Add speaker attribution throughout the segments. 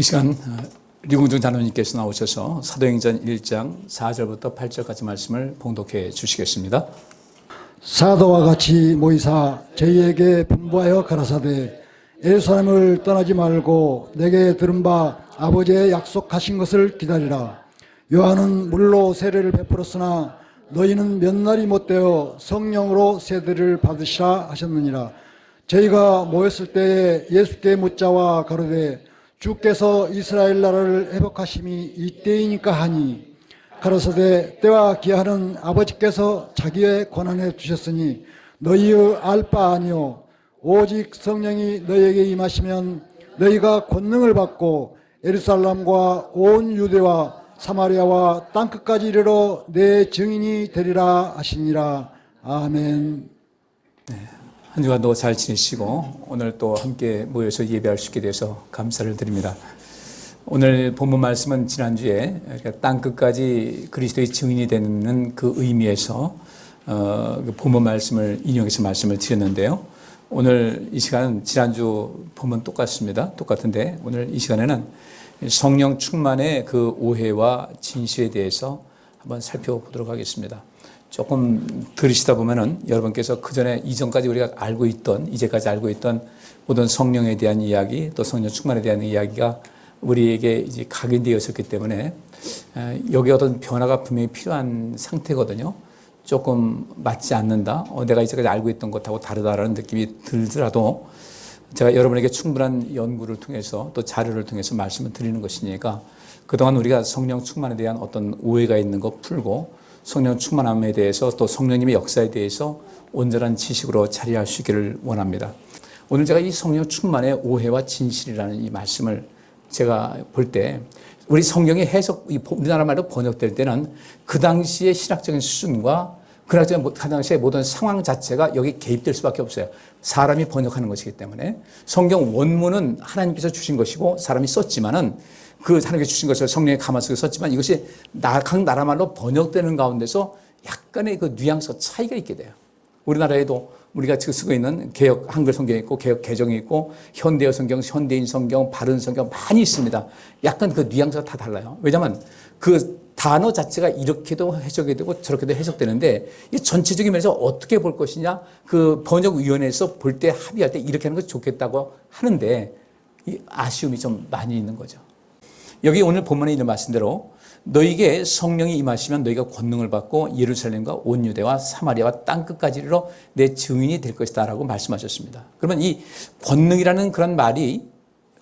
Speaker 1: 이 시간 류궁중 장로님께서 나오셔서 사도행전 1장 4절부터 8절까지 말씀을 봉독해 주시겠습니다.
Speaker 2: 사도와 같이 모이사 저희에게 분부하여 가라사대 예루살렘을 떠나지 말고 내게 들은 바 아버지의 약속하신 것을 기다리라. 요한은 물로 세례를 베풀었으나 너희는 몇 날이 못되어 성령으로 세례를 받으시라 하셨느니라. 저희가 모였을 때에 예수께 묻자와 가로되 주께서 이스라엘 나라를 회복하심이 이때이니까 하니 가로사대 때와 기한은 아버지께서 자기의 권한에 두셨으니 너희의 알 바 아니요 오직 성령이 너희에게 임하시면 너희가 권능을 받고 예루살렘과 온 유대와 사마리아와 땅끝까지 이르러 내 증인이 되리라 하시니라. 아멘.
Speaker 1: 한 주간도 잘 지내시고 오늘 또 함께 모여서 예배할 수 있게 돼서 감사를 드립니다. 오늘 본문 말씀은 지난주에 땅끝까지 그리스도의 증인이 되는 그 의미에서 본문 말씀을 인용해서 말씀을 드렸는데요. 오늘 이 시간은 지난주 본문 똑같은데 오늘 이 시간에는 성령 충만의 그 오해와 진실에 대해서 한번 살펴보도록 하겠습니다. 조금 들으시다 보면은 여러분께서 그 전에 이전까지 우리가 이제까지 알고 있던 모든 성령에 대한 이야기, 또 성령 충만에 대한 이야기가 우리에게 이제 각인되었었기 때문에 여기 어떤 변화가 분명히 필요한 상태거든요. 조금 맞지 않는다. 내가 이제까지 알고 있던 것하고 다르다라는 느낌이 들더라도 제가 여러분에게 충분한 연구를 통해서 또 자료를 통해서 말씀을 드리는 것이니까 그동안 우리가 성령 충만에 대한 어떤 오해가 있는 거 풀고 성령 충만함에 대해서 또 성령님의 역사에 대해서 온전한 지식으로 자리할 수 있기를 원합니다. 오늘 제가 이 성령 충만의 오해와 진실이라는 이 말씀을 제가 볼 때 우리 성경의 우리나라 말로 번역될 때는 그 당시의 신학적인 수준과 그 당시의 모든 상황 자체가 여기 개입될 수밖에 없어요. 사람이 번역하는 것이기 때문에 성경 원문은 하나님께서 주신 것이고 사람이 썼지만은 그 하나님께 주신 것을 성령의 가마 속에 썼지만 이것이 각 나라 말로 번역되는 가운데서 약간의 그 뉘앙스 차이가 있게 돼요. 우리나라에도 우리가 지금 쓰고 있는 개역 한글 성경이 있고 개역 개정이 있고 현대어 성경, 현대인 성경, 바른 성경 많이 있습니다. 약간 그 뉘앙스가 다 달라요. 왜냐하면 그 단어 자체가 이렇게도 해석이 되고 저렇게도 해석되는데 이 전체적인 면에서 어떻게 볼 것이냐 그 번역위원회에서 볼 때 합의할 때 이렇게 하는 것이 좋겠다고 하는데 이 아쉬움이 좀 많이 있는 거죠. 여기 오늘 본문에 있는 말씀대로 너희에게 성령이 임하시면 너희가 권능을 받고 예루살렘과 온 유대와 사마리아와 땅끝까지 이르러 내 증인이 될 것이다 라고 말씀하셨습니다. 그러면 이 권능이라는 그런 말이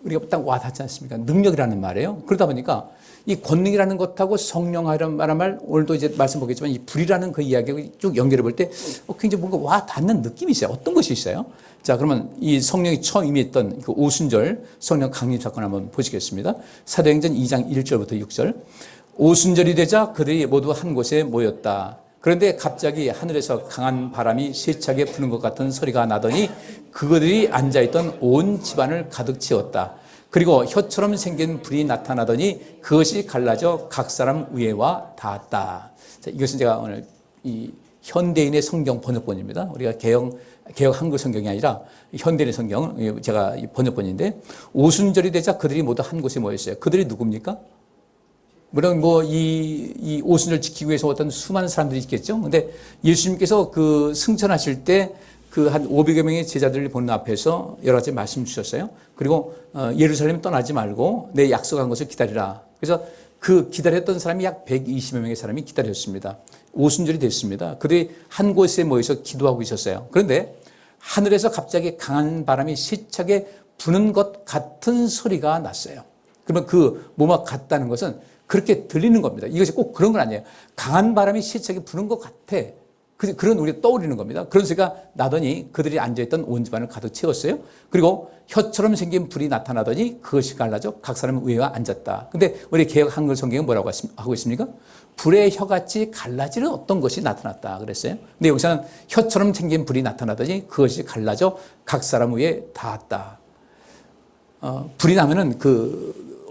Speaker 1: 우리가 딱 와닿지 않습니까? 능력이라는 말이에요. 그러다 보니까 이 권능이라는 것하고 성령이라는 말 오늘도 이제 말씀 보겠지만 이 불이라는 그 이야기를 쭉 연결해 볼 때 굉장히 뭔가 와닿는 느낌이 있어요. 어떤 것이 있어요? 자, 그러면 이 성령이 처음 임했던 그 오순절 성령 강림 사건 한번 보시겠습니다. 사도행전 2장 1절부터 6절. 오순절이 되자 그들이 모두 한 곳에 모였다. 그런데 갑자기 하늘에서 강한 바람이 세차게 부는 것 같은 소리가 나더니 그들이 앉아있던 온 집안을 가득 채웠다. 그리고 혀처럼 생긴 불이 나타나더니 그것이 갈라져 각 사람 위에와 닿았다. 자, 이것은 제가 오늘 이 현대인의 성경 번역본입니다. 우리가 개역 한글 성경이 아니라 현대인의 성경, 제가 번역본인데 오순절이 되자 그들이 모두 한 곳에 모였어요. 그들이 누굽니까? 물론 이 오순절 지키기 위해서 어떤 수많은 사람들이 있겠죠. 근데 예수님께서 그 승천하실 때 그 한 500여 명의 제자들을 보는 앞에서 여러 가지 말씀 주셨어요. 그리고 예루살렘 떠나지 말고 내 약속한 것을 기다리라. 그래서 그 기다렸던 사람이 약 120여 명의 사람이 기다렸습니다. 오순절이 됐습니다. 그들이 한 곳에 모여서 기도하고 있었어요. 그런데 하늘에서 갑자기 강한 바람이 세차게 부는 것 같은 소리가 났어요. 그러면 그 뭐가 같다는 것은 그렇게 들리는 겁니다. 이것이 꼭 그런 건 아니에요. 강한 바람이 세차게 부는 것 같아. 그런 우리가 떠오르는 겁니다. 그런 소리가 나더니 그들이 앉아있던 온 집안을 가득 채웠어요. 그리고 혀처럼 생긴 불이 나타나더니 그것이 갈라져 각 사람 위에 앉았다. 근데 우리 개역 한글 성경은 뭐라고 하고 있습니까? 불의 혀같이 갈라지는 어떤 것이 나타났다 그랬어요. 근데 여기서는 혀처럼 생긴 불이 나타나더니 그것이 갈라져 각 사람 위에 닿았다. 불이 나면은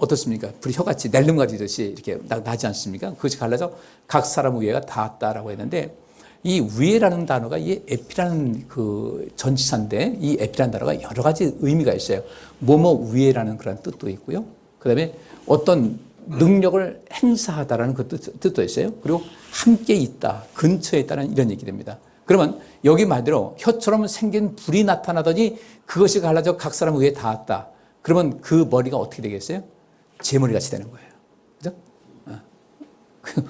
Speaker 1: 어떻습니까? 불이 혀같이 낼름가지듯이 이렇게 나지 않습니까? 그것이 갈라져 각 사람 위에가 닿았다라고 했는데 이 위에라는 단어가 이 에피라는 그 전치사인데 이 에피라는 단어가 여러 가지 의미가 있어요. 뭐뭐 위에라는 그런 뜻도 있고요. 그 다음에 어떤 능력을 행사하다라는 그 뜻도 있어요. 그리고 함께 있다, 근처에 있다는 이런 얘기 됩니다. 그러면 여기 말대로 혀처럼 생긴 불이 나타나더니 그것이 갈라져 각 사람 위에 닿았다. 그러면 그 머리가 어떻게 되겠어요? 제 머리같이 되는 거예요. 그죠?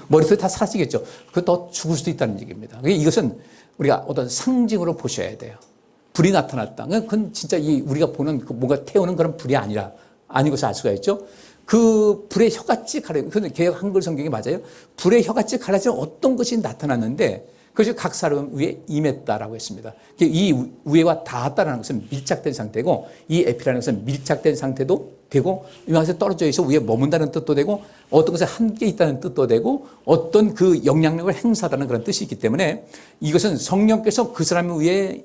Speaker 1: 머리도 다 사라지겠죠. 그것도 죽을 수도 있다는 얘기입니다. 이것은 우리가 어떤 상징으로 보셔야 돼요. 불이 나타났다. 그건 진짜 우리가 보는 뭔가 태우는 그런 불이 아닌 것을 알 수가 있죠. 그 불의 혀같이 그건 개역 한글 성경이 맞아요. 불의 혀같이 갈라지는 어떤 것이 나타났는데 그것이 각 사람 위에 임했다라고 했습니다. 이 위에와 닿았다라는 것은 밀착된 상태고 이 에피라는 것은 밀착된 상태도 되고 이만해서 떨어져 있어 위에 머문다는 뜻도 되고 어떤 것에 함께 있다는 뜻도 되고 어떤 그 영향력을 행사하다는 그런 뜻이 있기 때문에 이것은 성령께서 그 사람 위에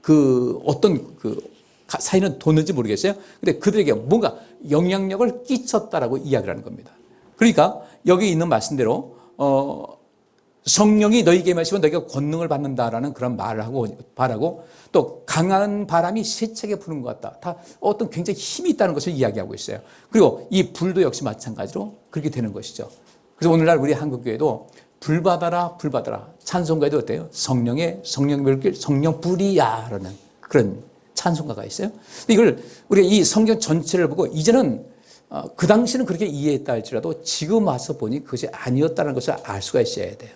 Speaker 1: 그 어떤 그 사이는 뒀는지 모르겠어요. 근데 그들에게 뭔가 영향력을 끼쳤다라고 이야기를 하는 겁니다. 그러니까 여기 있는 말씀대로 성령이 너희에게 임하시면 너희가 권능을 받는다라는 그런 말을 바라고 또 강한 바람이 세차게 부는 것 같다. 다 어떤 굉장히 힘이 있다는 것을 이야기하고 있어요. 그리고 이 불도 역시 마찬가지로 그렇게 되는 것이죠. 그래서 오늘날 우리 한국교회도 불 받아라 불 받아라 찬송가에도 어때요? 성령의 성령별길 성령불이야라는 그런 찬송가가 있어요. 이걸 우리가 이 성경 전체를 보고 이제는 그 당시는 그렇게 이해했다 할지라도 지금 와서 보니 그것이 아니었다는 것을 알 수가 있어야 돼요.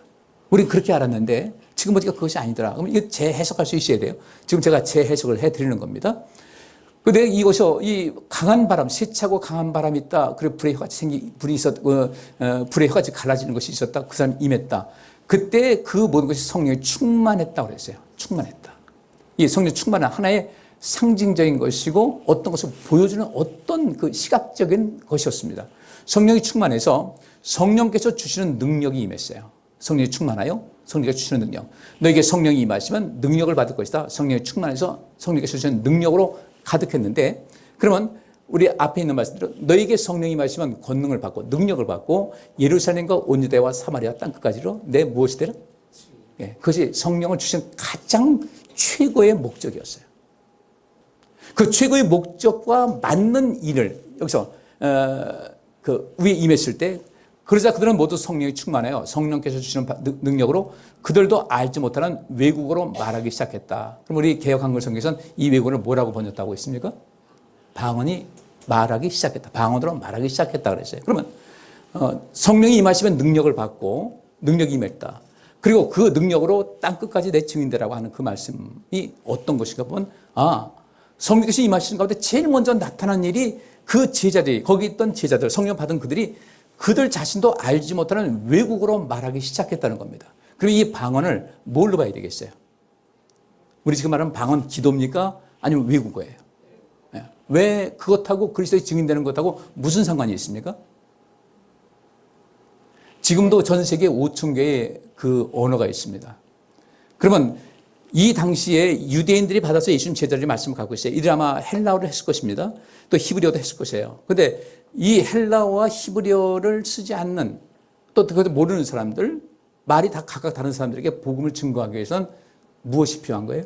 Speaker 1: 우리는 그렇게 알았는데 지금 보니까 그것이 아니더라. 그럼 이거 재해석할 수 있어야 돼요. 지금 제가 재해석을 해드리는 겁니다. 근데 이것이 이 강한 바람, 세차고 강한 바람이 있다. 그리고 불의 혀같이 불의 혀같이 갈라지는 것이 있었다. 그 사람이 임했다. 그때 그 모든 것이 성령이 충만했다고 그랬어요. 충만했다. 이 성령 충만은 하나의 상징적인 것이고 어떤 것을 보여주는 어떤 그 시각적인 것이었습니다. 성령이 충만해서 성령께서 주시는 능력이 임했어요. 성령이 충만하여 성령께서 주시는 능력. 너에게 성령이 임하시면 능력을 받을 것이다. 성령이 충만해서 성령께서 주시는 능력으로 가득했는데 그러면 우리 앞에 있는 말씀대로 너에게 성령이 임하시면 권능을 받고 능력을 받고 예루살렘과 온 유대와 사마리아 땅끝까지로 내 무엇이 되라? 그것이 성령을 주신 가장 최고의 목적이었어요. 그 최고의 목적과 맞는 일을 여기서 그 위에 임했을 때 그러자 그들은 모두 성령이 충만해요. 성령께서 주시는 능력으로 그들도 알지 못하는 외국어로 말하기 시작했다. 그럼 우리 개역 한글 성경에서는 이 외국어를 뭐라고 번역하고 있습니까? 방언이 말하기 시작했다. 방언으로 말하기 시작했다 그랬어요. 그러면 성령이 임하시면 능력을 받고 능력이 임했다. 그리고 그 능력으로 땅끝까지 내 증인되라고 하는 그 말씀이 어떤 것인가 보면 성령께서 임하시는 가운데 제일 먼저 나타난 일이 그 제자들이 거기 있던 제자들 성령 받은 그들 자신도 알지 못하는 외국어로 말하기 시작했다는 겁니다. 그리고 이 방언을 뭘로 봐야 되겠어요? 우리 지금 말하는 방언 기도입니까? 아니면 외국어예요? 왜 그것하고 그리스도의 증인되는 것하고 무슨 상관이 있습니까? 지금도 전 세계 5천 개의 그 언어가 있습니다. 그러면 이 당시에 유대인들이 받아서 예수님 제자들이 말씀을 갖고 있어요. 이들 아마 헬라어를 했을 것입니다. 또 히브리어도 했을 것이에요. 그런데 이 헬라어와 히브리어를 쓰지 않는 또 그것도 모르는 사람들 말이 다 각각 다른 사람들에게 복음을 증거하기 위해서는 무엇이 필요한 거예요?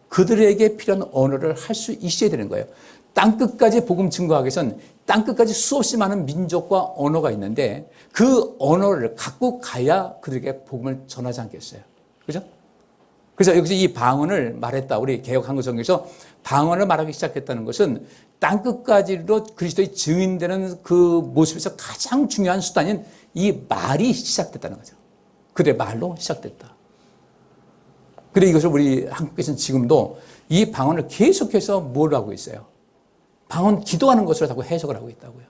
Speaker 1: 그들에게 필요한 언어를 할 수 있어야 되는 거예요. 땅끝까지 복음 증거하기 위해서는 땅끝까지 수없이 많은 민족과 언어가 있는데 그 언어를 갖고 가야 그들에게 복음을 전하지 않겠어요. 그죠? 그래서 여기서 이 방언을 말했다. 우리 개역 한글 성경에서 방언을 말하기 시작했다는 것은 땅끝까지로 그리스도의 증인되는 그 모습에서 가장 중요한 수단인 이 말이 시작됐다는 거죠. 그들의 말로 시작됐다. 그래 이것을 우리 한국에서는 지금도 이 방언을 계속해서 뭘 하고 있어요? 방언 기도하는 것으로 자꾸 해석을 하고 있다고요.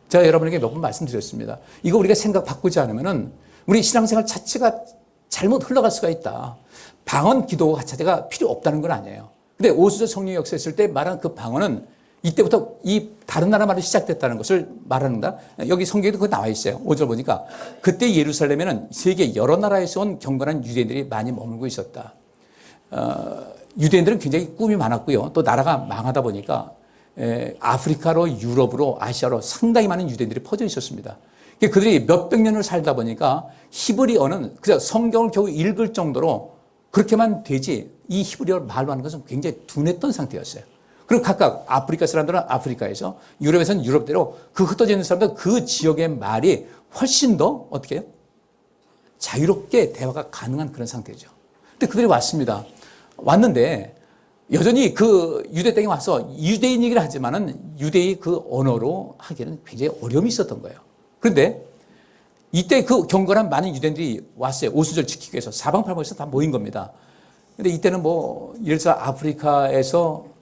Speaker 1: 제가 여러분에게 몇 번 말씀드렸습니다. 이거 우리가 생각 바꾸지 않으면은 우리 신앙생활 자체가 잘못 흘러갈 수가 있다. 방언 기도 자체가 필요 없다는 건 아니에요. 근데 오수조 성령이 역사했을 때 말한 그 방언은 이때부터 이 다른 나라 말이 시작됐다는 것을 말하는다. 여기 성경에도 그거 나와 있어요. 5절 보니까 그때 예루살렘에는 세계 여러 나라에서 온 경건한 유대인들이 많이 머물고 있었다. 유대인들은 굉장히 꿈이 많았고요. 또 나라가 망하다 보니까 아프리카로 유럽으로 아시아로 상당히 많은 유대인들이 퍼져 있었습니다. 그들이 몇백 년을 살다 보니까 히브리어는 그냥 성경을 겨우 읽을 정도로 그렇게만 되지 이 히브리어를 말로 하는 것은 굉장히 둔했던 상태였어요. 그리고 각각 아프리카 사람들은 아프리카에서, 유럽에서는 유럽대로 그 흩어져 있는 사람들 그 지역의 말이 훨씬 더 어떻게 해요? 자유롭게 대화가 가능한 그런 상태죠. 근데 그들이 왔습니다. 왔는데 여전히 그 유대 땅에 와서 유대인이긴 하지만은 유대의 그 언어로 하기에는 굉장히 어려움이 있었던 거예요. 그런데 이때 그 경건한 많은 유대인들이 왔어요. 오순절 지키기 위해서 사방팔방에서 다 모인 겁니다. 근데 이때는 뭐 예를 들어 아프리카에서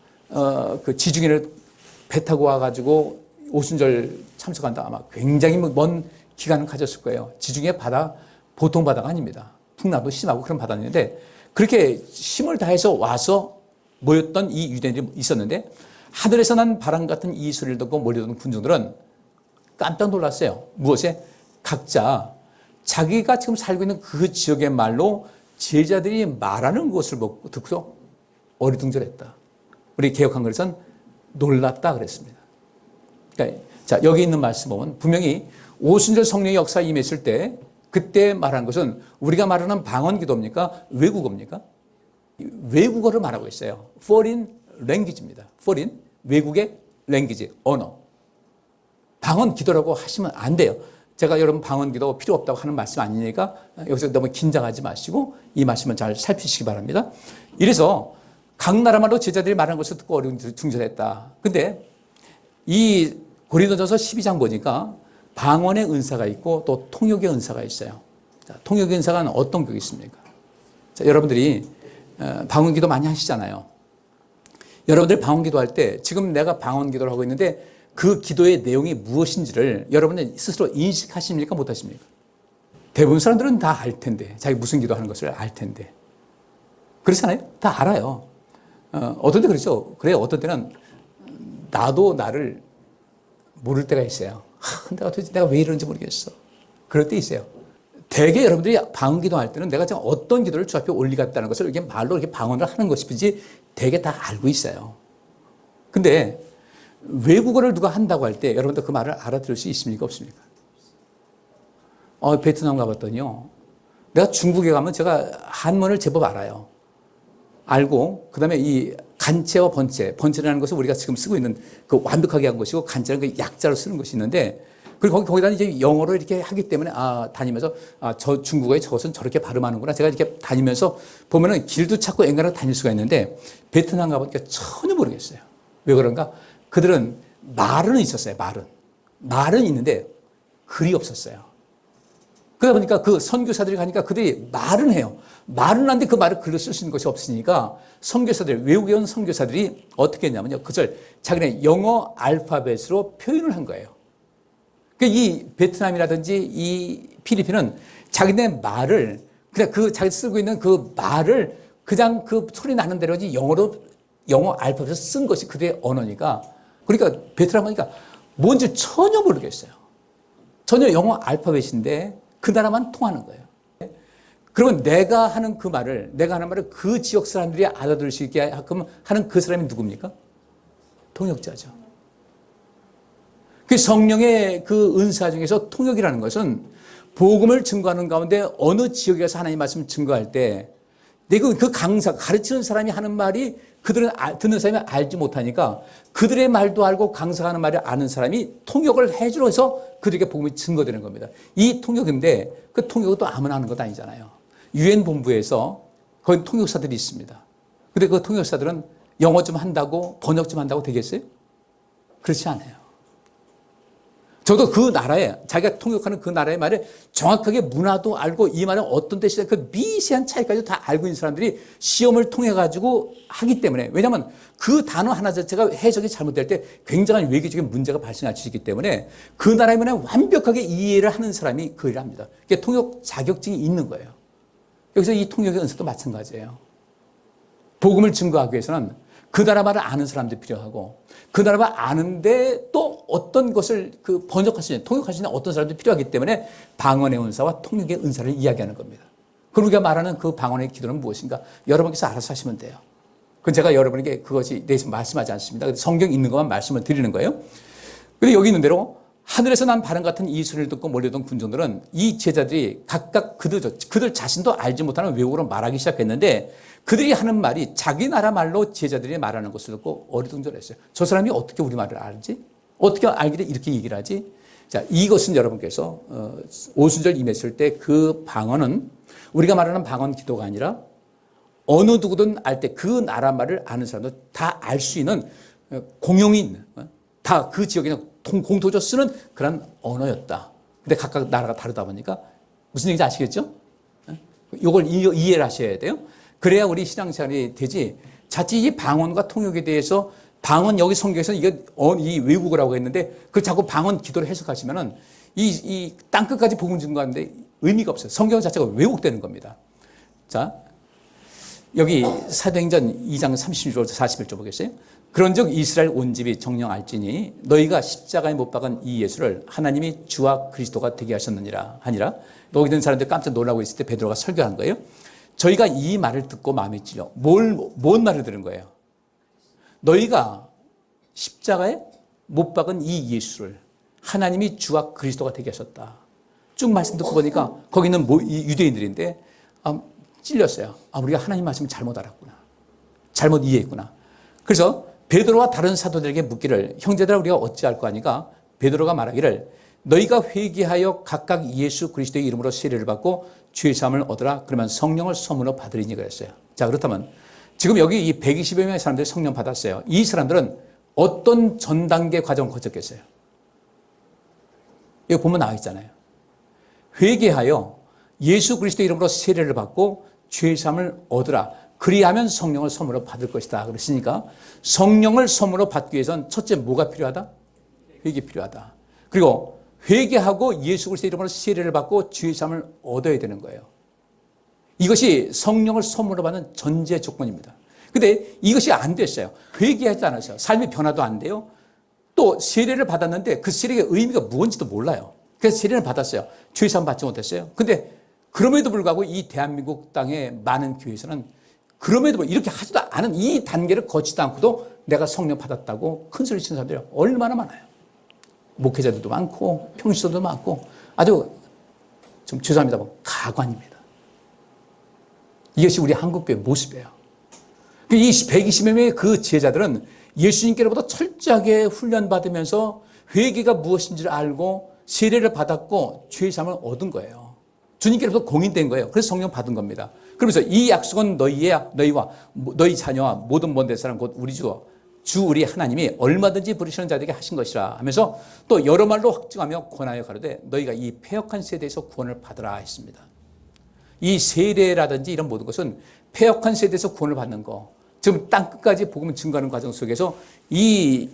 Speaker 1: 그 지중해를 배 타고 와가지고 오순절 참석한다. 아마 굉장히 먼 기간을 가졌을 거예요. 지중해 바다 보통 바다가 아닙니다. 풍랑도 심하고 그런 바다였는데 그렇게 힘을 다해서 와서 모였던 이 유대인들이 있었는데 하늘에서 난 바람 같은 이 소리를 듣고 몰려드는 군중들은 깜짝 놀랐어요. 무엇에? 각자 자기가 지금 살고 있는 그 지역의 말로 제자들이 말하는 것을 듣고서 어리둥절했다. 우리 개혁 한글에서는 놀랐다 그랬습니다. 그러니까 자, 여기 있는 말씀 보면 분명히 오순절 성령의 역사에 임했을 때 그때 말한 것은 우리가 말하는 방언 기도입니까? 외국어입니까? 외국어를 말하고 있어요. Foreign language입니다. Foreign, 외국의 language, 언어. 방언 기도라고 하시면 안 돼요. 제가 여러분 방언 기도 필요 없다고 하는 말씀 아니니까 여기서 너무 긴장하지 마시고 이 말씀을 잘 살피시기 바랍니다. 이래서 각 나라마다 제자들이 말하는 것을 듣고 어리둥절했다. 근데 이 고린도전서 12장 보니까 방언의 은사가 있고 또 통역의 은사가 있어요. 자, 통역의 은사가 어떤 게 있습니까? 자, 여러분들이 방언 기도 많이 하시잖아요. 여러분들 방언 기도할 때 지금 내가 방언 기도를 하고 있는데 그 기도의 내용이 무엇인지를 여러분들 스스로 인식하십니까? 못하십니까? 대부분 사람들은 다 알 텐데 자기 무슨 기도하는 것을 알 텐데 그렇잖아요? 다 알아요. 어떤 때 그렇죠. 그래 어떤 때는 나도 나를 모를 때가 있어요. 근데 도대체 내가 왜 이러는지 모르겠어. 그럴 때 있어요. 대개 여러분들이 방언 기도할 때는 내가 지금 어떤 기도를 주 앞에 올리겠다는 것을 이렇게 말로 이렇게 방언을 하는 것이지 대개 다 알고 있어요. 근데 외국어를 누가 한다고 할 때 여러분들 그 말을 알아들을 수 있습니까? 없습니까? 베트남 가봤더니요. 내가 중국에 가면 제가 한문을 제법 알아요. 알고 그다음에 이 간체와 번체라는 것을 우리가 지금 쓰고 있는 그 완벽하게 한 것이고 간체는 그 약자로 쓰는 것이 있는데 그리고 거기다 이제 영어로 이렇게 하기 때문에 다니면서 저 중국어에 저것은 저렇게 발음하는구나. 제가 이렇게 다니면서 보면은 길도 찾고 앵간하게 다닐 수가 있는데 베트남 가보니까 전혀 모르겠어요. 왜 그런가? 그들은 말은 있었어요. 말은 있는데 글이 없었어요. 그러다 보니까 그 선교사들이 가니까 그들이 말은 해요. 말은 하는데 그 말을 글로 쓸 수 있는 것이 없으니까 선교사들, 외국에 온 선교사들이 어떻게 했냐면요. 그것을 자기네 영어 알파벳으로 표현을 한 거예요. 그러니까 이 베트남이라든지 이 필리핀은 자기네 말을 그냥 그 자기 쓰고 있는 그 말을 그냥 그 소리 나는 대로 영어 알파벳을 쓴 것이 그들의 언어니까 그러니까 베트남 하니까 뭔지 전혀 모르겠어요. 전혀 영어 알파벳인데 그 나라만 통하는 거예요. 그러면 내가 하는 말을 그 지역 사람들이 알아들을 수 있게 하는 그 사람이 누굽니까? 통역자죠. 그 성령의 그 은사 중에서 통역이라는 것은 복음을 증거하는 가운데 어느 지역에 가서 하나님 말씀을 증거할 때 그 강사, 가르치는 사람이 하는 말이 그들은 듣는 사람이 알지 못하니까 그들의 말도 알고 강사가 하는 말을 아는 사람이 통역을 해주러 해서 그들에게 복음이 증거되는 겁니다. 이 통역인데 그 통역은 또 아무나 하는 것 아니잖아요. 유엔 본부에서 거기 통역사들이 있습니다. 근데 그 통역사들은 영어 좀 한다고 번역 좀 한다고 되겠어요? 그렇지 않아요. 저도 그 나라에 자기가 통역하는 그 나라의 말을 정확하게 문화도 알고 이 말은 어떤 뜻이다 그 미세한 차이까지 다 알고 있는 사람들이 시험을 통해 가지고 하기 때문에 왜냐하면 그 단어 하나 자체가 해석이 잘못될 때 굉장한 외교적인 문제가 발생할 수 있기 때문에 그 나라의 문화에 완벽하게 이해를 하는 사람이 그 일을 합니다. 그게 통역 자격증이 있는 거예요. 여기서 이 통역의 은사도 마찬가지예요. 복음을 증거하기 위해서는 그 나라 말을 아는 사람도 필요하고 그 나라 말 아는데 또 어떤 것을 번역할 수 있는 통역할 수 있는 어떤 사람도 필요하기 때문에 방언의 은사와 통역의 은사를 이야기하는 겁니다. 그럼 우리가 말하는 그 방언의 기도는 무엇인가? 여러분께서 알아서 하시면 돼요. 그건 제가 여러분에게 그것이 대해서 말씀하지 않습니다. 성경 있는 것만 말씀을 드리는 거예요. 근데 여기 있는 대로 하늘에서 난 바람 같은 이 소리를 듣고 몰려던 군중들은 이 제자들이 각각 그들 자신도 알지 못하는 외국어로 말하기 시작했는데 그들이 하는 말이 자기 나라 말로 제자들이 말하는 것을 듣고 어리둥절했어요. 저 사람이 어떻게 우리 말을 알지? 어떻게 알기래 이렇게 얘기를 하지? 자, 이것은 여러분께서 오순절 임했을 때 그 방언은 우리가 말하는 방언 기도가 아니라 어느 누구든 알 때 그 나라 말을 아는 사람도 다 알 수 있는 공용이 있는 다 그 지역에 있는 공통적으로 쓰는 그런 언어였다. 근데 각각 나라가 다르다 보니까 무슨 얘기인지 아시겠죠? 이걸 이해를 하셔야 돼요. 그래야 우리 신앙생활이 되지. 자칫 이 방언과 통역에 대해서 방언 여기 성경에서 이게 이 외국어라고 했는데 그걸 자꾸 방언 기도를 해석하시면은 이 땅끝까지 복음 증거하는데 의미가 없어요. 성경 자체가 왜곡되는 겁니다. 자, 여기 사도행전 2장 36절부터 41절 보겠어요? 그런즉 이스라엘 온 집이 정령 알지니 너희가 십자가에 못 박은 이 예수를 하나님이 주와 그리스도가 되게 하셨느니라 하니라. 여기 있는 사람들 깜짝 놀라고 있을 때 베드로가 설교한 거예요. 저희가 이 말을 듣고 마음이 찔려. 뭔 말을 들은 거예요? 너희가 십자가에 못 박은 이 예수를 하나님이 주와 그리스도가 되게 하셨다. 쭉 말씀 듣고 보니까 거기는 유대인들인데 찔렸어요. 우리가 하나님 말씀을 잘못 알았구나. 잘못 이해했구나. 그래서 베드로와 다른 사도들에게 묻기를 형제들아 우리가 어찌할 거 아니까 베드로가 말하기를 너희가 회개하여 각각 예수 그리스도의 이름으로 세례를 받고 죄 사함을 얻으라. 그러면 성령을 선물로 받으리니 그랬어요. 자, 그렇다면 지금 여기 이 120여 명의 사람들이 성령 받았어요. 이 사람들은 어떤 전 단계 과정을 거쳤겠어요? 여기 보면 나와 있잖아요. 회개하여 예수 그리스도의 이름으로 세례를 받고 죄 사함을 얻으라. 그리하면 성령을 선물로 받을 것이다. 그랬으니까 성령을 선물로 받기 위해서는 첫째 뭐가 필요하다? 회개 필요하다. 그리고 회개하고 예수 그리스도의 이름으로 세례를 받고 죄 사함을 얻어야 되는 거예요. 이것이 성령을 선물로 받는 전제 조건입니다. 근데 이것이 안 됐어요. 회개하지 않았어요. 삶의 변화도 안 돼요. 또 세례를 받았는데 그 세례의 의미가 무엇인지도 몰라요. 그래서 세례를 받았어요. 죄 사함 받지 못했어요. 근데 그럼에도 불구하고 이 대한민국 땅의 많은 교회에서는 그럼에도 불구하고 이렇게 하지도 않은 이 단계를 거치지 않고도 내가 성령 받았다고 큰 소리 치는 사람들이 얼마나 많아요. 목회자들도 많고 평신도도 많고 아주 좀 죄송합니다. 가관입니다. 이것이 우리 한국교회의 모습이에요. 이 120여 명의 그 제자들은 예수님께로부터 철저하게 훈련받으면서 회개가 무엇인지를 알고 세례를 받았고 죄 사함을 얻은 거예요. 주님께로부터 공인된 거예요. 그래서 성령 받은 겁니다. 그러면서 이 약속은 너희와 너희 자녀와 모든 먼 사람 곧 우리 주 우리 하나님이 얼마든지 부르시는 자들에게 하신 것이라 하면서 또 여러 말로 확증하며 권하여 가로되 너희가 이 패역한 세대에서 구원을 받으라 했습니다. 이 세례라든지 이런 모든 것은 패역한 세대에서 구원을 받는 거. 지금 땅끝까지 복음을 증거하는 과정 속에서 이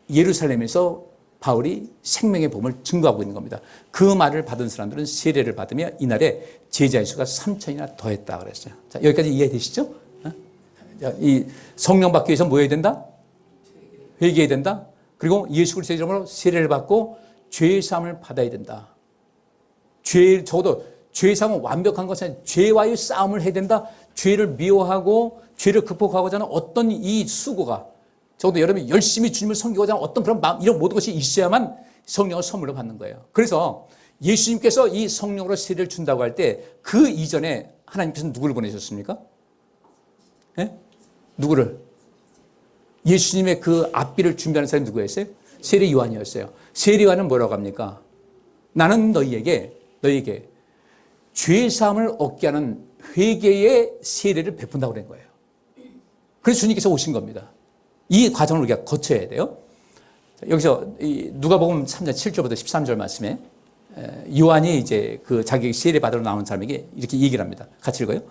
Speaker 1: 예루살렘에서 바울이 생명의 복음을 증거하고 있는 겁니다. 그 말을 받은 사람들은 세례를 받으며 이날에 제자의 수가 3,000이나 더했다 그랬어요. 자, 여기까지 이해되시죠? 이 성령 받기 위해서 뭐 해야 된다? 회개해야 된다. 그리고 예수 그리스도의 이름으로 세례를 받고 죄 사함을 받아야 된다. 적어도 죄 사함은 완벽한 것이 아니라 죄와의 싸움을 해야 된다. 죄를 미워하고 죄를 극복하고자 하는 어떤 이 수고가 적어도 여러분이 열심히 주님을 섬기고자 하는 어떤 그런 마음, 이런 모든 것이 있어야만 성령을 선물로 받는 거예요. 그래서 예수님께서 이 성령으로 세례를 준다고 할 때 그 이전에 하나님께서 누구를 보내셨습니까? 네? 누구를? 예수님의 그 앞길을 준비하는 사람이 누구였어요? 세례 요한이었어요. 세례 요한은 뭐라고 합니까? 나는 너희에게 죄 사함을 얻게 하는 회개의 세례를 베푼다고 그런 거예요. 그래서 주님께서 오신 겁니다. 이 과정을 우리가 거쳐야 돼요. 여기서 누가복음 3장 7절부터 13절 말씀에 요한이 이제 그 자기 세례 받으러 나오는 사람에게 이렇게 얘기를 합니다. 같이 읽어요.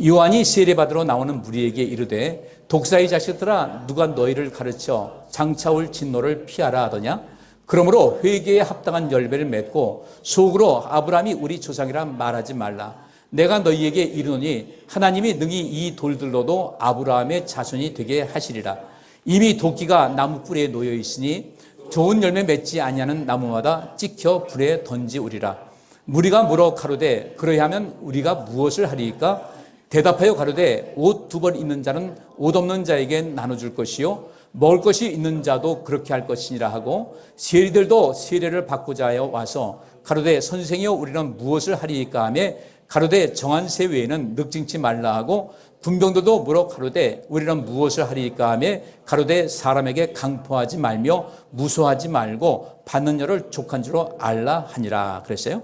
Speaker 1: 요한이 세례 받으러 나오는 무리에게 이르되 독사의 자식들아 누가 너희를 가르쳐 장차올 진노를 피하라 하더냐. 그러므로 회개에 합당한 열매를 맺고 속으로 아브라함이 우리 조상이라 말하지 말라. 내가 너희에게 이르노니 하나님이 능히 이 돌들로도 아브라함의 자손이 되게 하시리라. 이미 도끼가 나무 뿔에 놓여 있으니 좋은 열매 맺지 아니하는 나무마다 찍혀 불에 던지우리라. 무리가 물어 가로되 그러하면 우리가 무엇을 하리이까? 대답하여 가로되 옷 2벌 있는 자는 옷 없는 자에게 나눠줄 것이요 먹을 것이 있는 자도 그렇게 할 것이니라 하고 세리들도 세례를 받고자 하여 와서 가로되 선생이여 우리는 무엇을 하리이까 하며 가로되 정한 새 외에는 늑증치 말라 하고 군병들도 물어 가로되 우리는 무엇을 하리이까 하며 가로되 사람에게 강포하지 말며 무소하지 말고 받는 여를 족한 줄로 알라 하니라 그랬어요.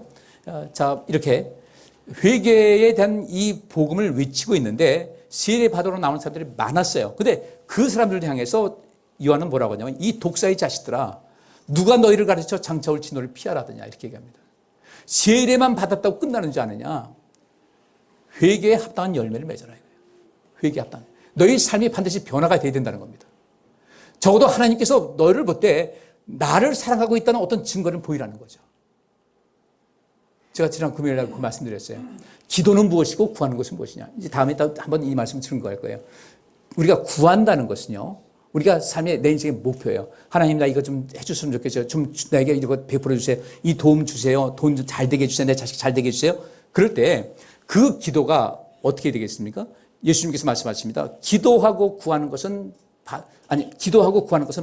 Speaker 1: 자, 이렇게 회개에 대한 이 복음을 외치고 있는데 세례 받으러 나오는 사람들이 많았어요. 근데 그 사람들을 향해서 요한은 뭐라고 하냐면 이 독사의 자식들아 누가 너희를 가르쳐 장차 올 진노를 피하라더냐 이렇게 얘기합니다. 세례만 받았다고 끝나는 줄 아느냐. 회개에 합당한 열매를 맺어라 이거예요. 회개에 합당한. 너희 삶이 반드시 변화가 돼야 된다는 겁니다. 적어도 하나님께서 너희를 볼 때 나를 사랑하고 있다는 어떤 증거를 보이라는 거죠. 제가 지난 금요일 날 그 말씀드렸어요. 기도는 무엇이고 구하는 것은 무엇이냐. 이제 다음에 또 한번 이 말씀 증거할 거예요. 우리가 구한다는 것은요. 우리가 삶의 내 인생의 목표예요. 하나님 나 이거 좀 해줬으면 좋겠어요. 좀 나에게 이거 베풀어 주세요. 이 도움 주세요. 돈 좀 잘 되게 해주세요. 내 자식 잘 되게 해주세요. 그럴 때 그 기도가 어떻게 되겠습니까? 예수님께서 말씀하십니다. 기도하고 구하는 것은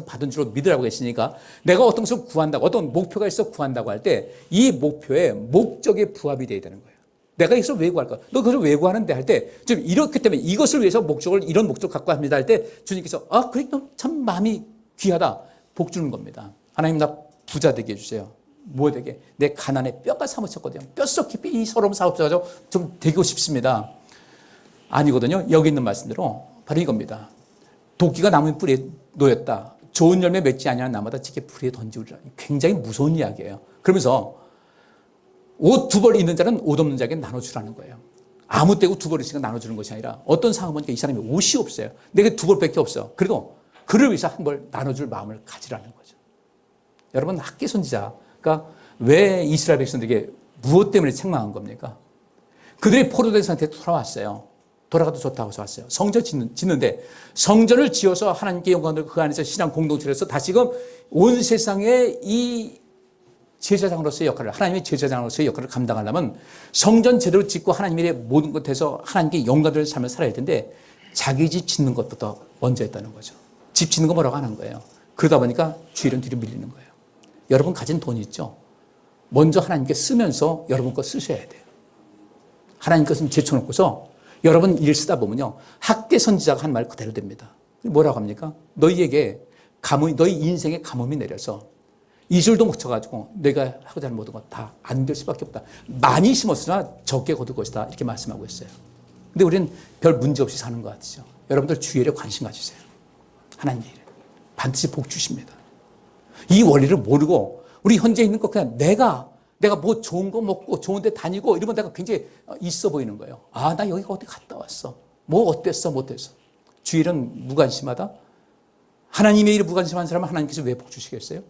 Speaker 1: 받은 줄로 믿으라고 했으니까 내가 어떤 것을 구한다고 어떤 목표가 있어 구한다고 할 때 이 목표의 목적에 부합이 돼야 되는 거예요. 내가 이것을 왜 구할까? 너 그것을 왜 구하는데 할 때 좀 이렇기 때문에 이것을 위해서 이런 목적을 갖고 합니다 할 때 주님께서 그래 참 마음이 귀하다 복 주는 겁니다. 하나님 나 부자 되게 해주세요. 뭐 되게 내 가난에 뼈가 사무쳤거든요. 뼛속 깊이 이 서러움 사업자가 좀 되고 싶습니다. 아니거든요. 여기 있는 말씀대로 바로 이겁니다. 도끼가 나무 뿌리에 놓였다. 좋은 열매 맺지 아니하는 나무다 지게 불에 던지우리라. 굉장히 무서운 이야기예요. 그러면서 옷 두 벌 있는 자는 옷 없는 자에게 나눠주라는 거예요. 아무 때고 두 벌 있으니까 나눠주는 것이 아니라 어떤 상황 보니까 이 사람이 옷이 없어요. 내게 두 벌밖에 없어. 그래도 그를 위해서 한 벌 나눠줄 마음을 가지라는 거죠. 여러분 학계 선지자가 왜 이스라엘 백성들에게 무엇 때문에 책망한 겁니까? 그들이 포로된 상태에 돌아왔어요. 돌아가도 좋다고 해서 왔어요. 성전 짓는데 성전을 지어서 하나님께 영광을 그 안에서 신앙 공동체를 해서 다시금 온 세상에 이 제사장으로서의 역할을 하나님의 제사장으로서의 역할을 감당하려면 성전 제대로 짓고 하나님의 모든 것에서 하나님께 영광을 삶을 살아야 할 텐데 자기 집 짓는 것부터 먼저 했다는 거죠. 집 짓는 거 뭐라고 하는 거예요. 그러다 보니까 주일은 뒤로 밀리는 거예요. 여러분 가진 돈 있죠? 먼저 하나님께 쓰면서 여러분 거 쓰셔야 돼요. 하나님 것은 제쳐놓고서 여러분 일 쓰다 보면요. 학계 선지자가 한 말 그대로 됩니다. 뭐라고 합니까? 너희에게 너희 인생에 가뭄이 내려서 이슬도 묻혀가지고 내가 하고자 하는 모든 것 다 안 될 수밖에 없다. 많이 심었으나 적게 거둘 것이다. 이렇게 말씀하고 있어요. 근데 우리는 별 문제 없이 사는 것 같죠. 여러분들 주일에 관심 가지세요. 하나님 일 반드시 복 주십니다. 이 원리를 모르고 우리 현재 있는 것 그냥 내가 뭐 좋은 거 먹고 좋은 데 다니고 이러면 내가 굉장히 있어 보이는 거예요. 나 여기가 어디 갔다 왔어. 뭐 어땠어 못했어. 주일은 무관심하다. 하나님의 일에 무관심한 사람은 하나님께서 왜 복 주시겠어요?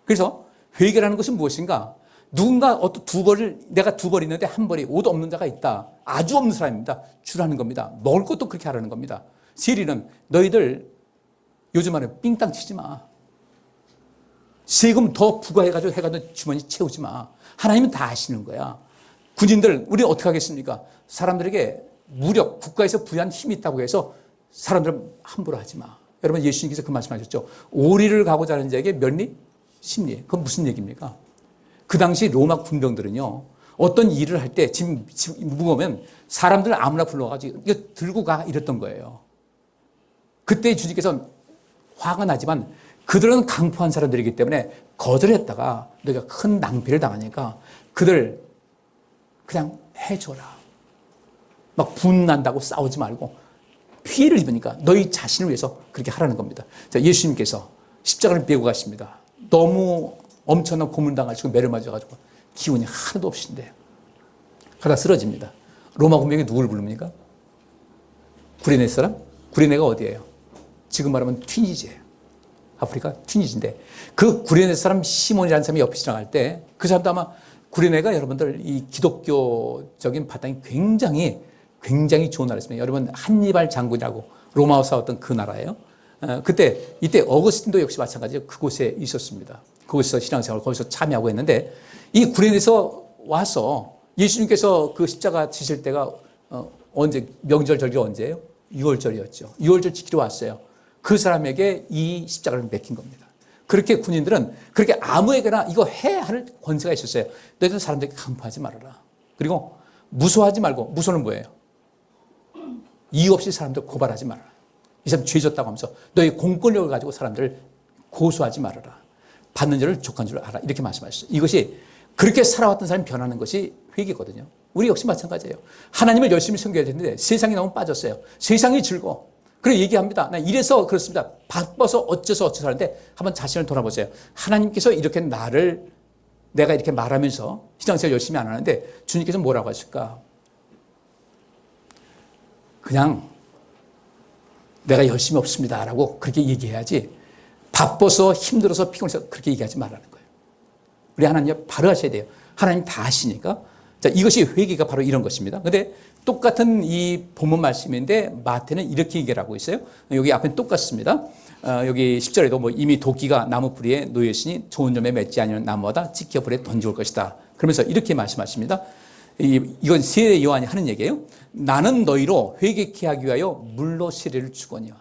Speaker 1: 그래서 회개라는 것은 무엇인가? 누군가 내가 두 벌 있는데 한 벌이 옷 없는 자가 있다. 아주 없는 사람입니다. 주라는 겁니다. 먹을 것도 그렇게 하라는 겁니다. 세리는 너희들 요즘 말에 삥땅 치지 마. 세금 더 부과해가지고 해가지고 주머니 채우지 마. 하나님은 다 아시는 거야. 군인들 우리 어떻게 하겠습니까? 사람들에게 무력 국가에서 부여한 힘이 있다고 해서 사람들은 함부로 하지 마. 여러분 예수님께서 그 말씀하셨죠. 오리를 가고자 하는 자에게 면리 심리. 그건 무슨 얘기입니까? 그 당시 로마 군병들은요. 어떤 일을 할 때 짐 무거우면 사람들 아무나 불러가지고 이거 들고 가 이랬던 거예요. 그때 주님께서 화가 나지만 그들은 강포한 사람들이기 때문에 거절했다가 너희가 큰 낭비를 당하니까 그들 그냥 해줘라. 막 분난다고 싸우지 말고 피해를 입으니까 너희 자신을 위해서 그렇게 하라는 겁니다. 자, 예수님께서 십자가를 메고 가십니다. 너무 엄청난 고문 당하시고 매를 맞아가지고 기운이 하나도 없으신데 가다 쓰러집니다. 로마 군병이 누구를 부릅니까? 구레네 사람? 구레네가 어디예요? 지금 말하면 튀니지예요. 아프리카 튀니지인데 그 구레네 사람 시몬이라는 사람이 옆에 지나갈 때 그 사람도 아마 구레네가 여러분들 이 기독교적인 바탕이 굉장히 좋은 나라였습니다. 여러분 한니발 장군이라고 로마와 싸웠던 그 나라예요. 이때 어거스틴도 역시 마찬가지로 그곳에 있었습니다. 그곳에서 신앙생활을 거기서 참여하고 했는데 이 구레네에서 와서 예수님께서 그 십자가 지실 때가 언제 명절 절기가 언제예요? 6월절이었죠. 6월절 지키러 왔어요. 그 사람에게 이 십자가를 맡긴 겁니다. 그렇게 군인들은 그렇게 아무에게나 이거 해 할 권세가 있었어요. 너희들 사람들에게 강포하지 말아라. 그리고 무서워하지 말고, 무서워는 뭐예요? 이유 없이 사람들 고발하지 말아라. 이 사람 죄 졌다고 하면서 너희 공권력을 가지고 사람들을 고소하지 말아라. 받는 자를 족한 줄 알아. 이렇게 말씀하셨어요. 이것이 그렇게 살아왔던 사람이 변하는 것이 회개거든요. 우리 역시 마찬가지예요. 하나님을 열심히 섬겨야 되는데 세상이 너무 빠졌어요. 세상이 즐거워. 그래 얘기합니다. 나 이래서 그렇습니다. 바빠서 어째서 하는데 한번 자신을 돌아보세요. 하나님께서 이렇게 내가 이렇게 말하면서 신앙생활 열심히 안 하는데 주님께서 뭐라고 하실까? 그냥 내가 열심히 없습니다라고 그렇게 얘기해야지, 바빠서 힘들어서 피곤해서 그렇게 얘기하지 말라는 거예요. 우리 하나님 바로 하셔야 돼요. 하나님 다 아시니까. 자, 이것이 회개가 바로 이런 것입니다. 근데 똑같은 이 본문 말씀인데 마태는 이렇게 얘기를 하고 있어요. 여기 앞에 똑같습니다. 여기 10절에도 뭐 이미 도끼가 나무 뿌리에 놓였으니 좋은 점에 맺지 않으면 나무마다 찢겨 불에 던져올 것이다. 그러면서 이렇게 말씀하십니다. 이건 세례 요한이 하는 얘기예요. 나는 너희로 회개케 하기 위하여 물로 세례를 주거니와.